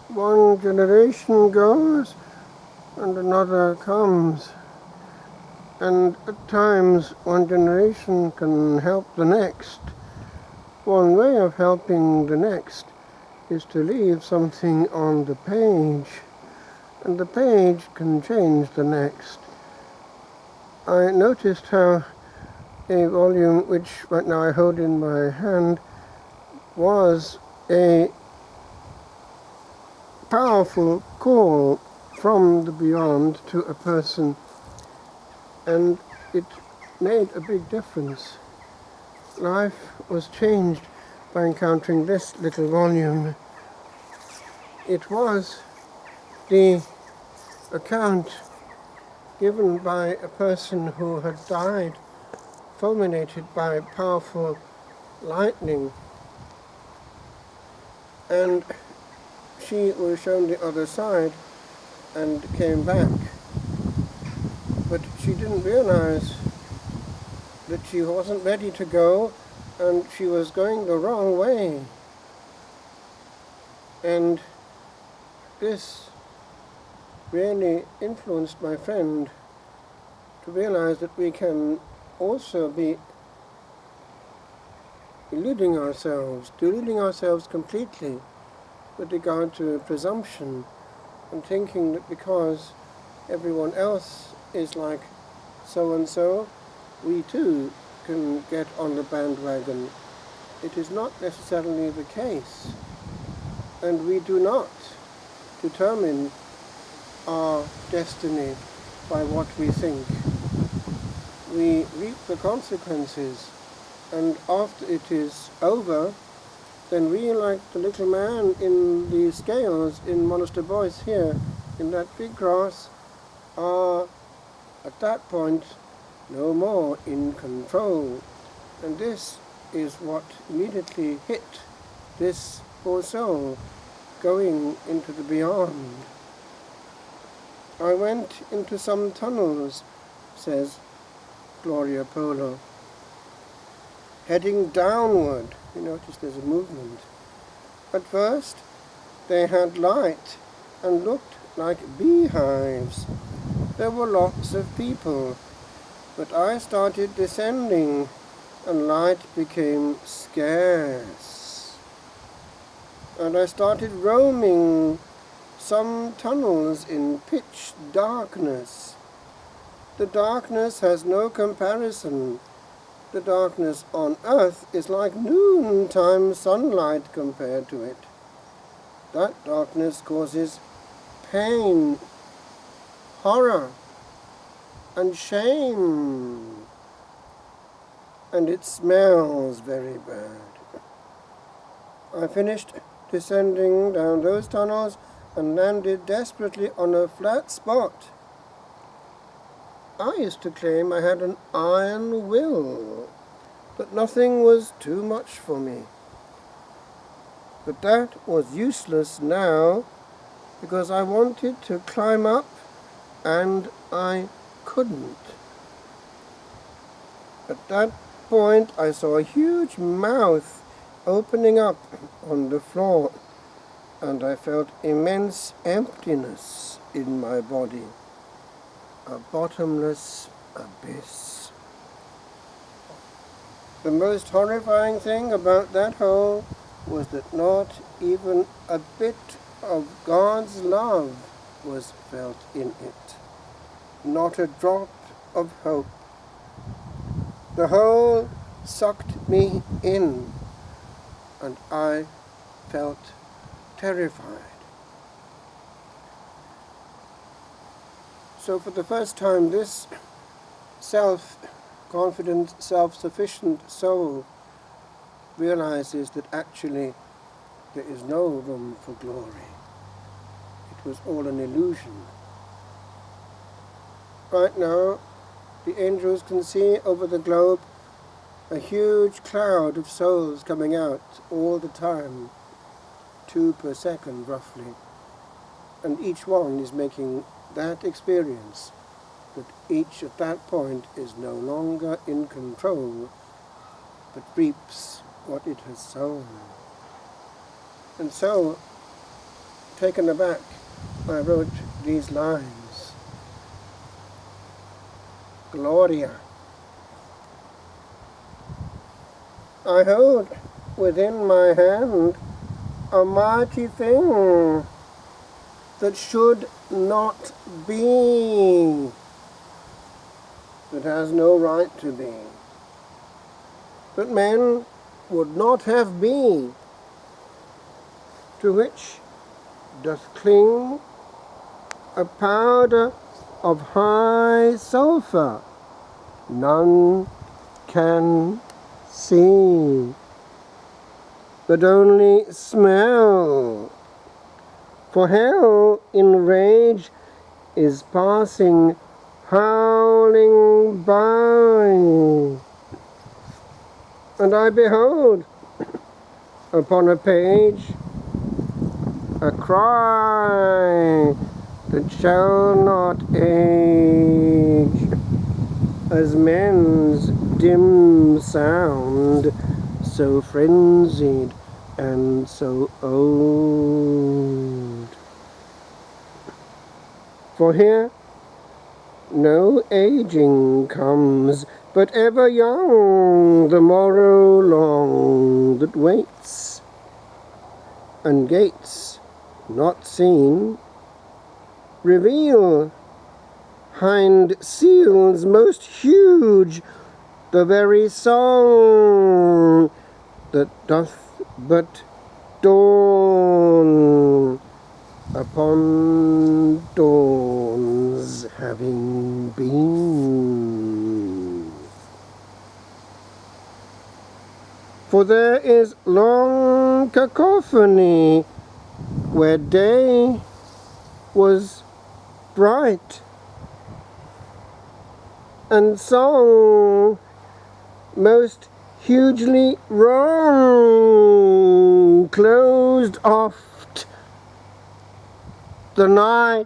One generation goes and another comes. And at times one generation can help the next. One way of helping the next is to leave something on the page, and the page can change the next. I noticed how a volume which right now I hold in my hand was a powerful call from the beyond to a person, and it made a big difference. Life was changed by encountering this little volume. It was the account given by a person who had died, fulminated by powerful lightning, and she was shown the other side and came back. But she didn't realize that she wasn't ready to go, and she was going the wrong way. And this really influenced my friend to realize that we can also be deluding ourselves completely with regard to presumption, and thinking that because everyone else is like so-and-so, we too can get on the bandwagon. It is not necessarily the case, and we do not determine our destiny by what we think. We reap the consequences, and after it is over, then we, like the little man in the scales in Monastery Boys here, in that big grass, are at that point no more in control. And this is what immediately hit this poor soul going into the beyond. I went into some tunnels, says Gloria Polo, heading downward. You notice there's a movement. At first, they had light and looked like beehives. There were lots of people, but I started descending and light became scarce. And I started roaming some tunnels in pitch darkness. The darkness has no comparison. The darkness on earth is like noontime sunlight compared to it. That darkness causes pain, horror, and shame, and it smells very bad. I finished descending down those tunnels and landed desperately on a flat spot. I used to claim I had an iron will, that nothing was too much for me. But that was useless now, because I wanted to climb up and I couldn't. At that point I saw a huge mouth opening up on the floor, and I felt immense emptiness in my body, a bottomless abyss. The most horrifying thing about that hole was that not even a bit of God's love was felt in it, not a drop of hope. The hole sucked me in, and I felt terrified. So for the first time, this self-confident, self-sufficient soul realizes that actually there is no room for glory. It was all an illusion. Right now, the angels can see over the globe a huge cloud of souls coming out all the time, 2 per second roughly, and each one is making that experience, that each at that point is no longer in control, but reaps what it has sown. And so, taken aback, I wrote these lines. Gloria. I hold within my hand a mighty thing that should not be, that has no right to be, that men would not have been, to which doth cling a powder of high sulphur, none can see, but only smell. For hell in rage is passing, howling by, and I behold upon a page a cry that shall not age, as men's dim sound, so frenzied and so old. For here no aging comes, but ever young the morrow long that waits, and gates not seen reveal hind seals most huge the very song that doth but dawn upon dawns having been. For there is long cacophony where day was bright, and song most hugely wrong closed oft the night.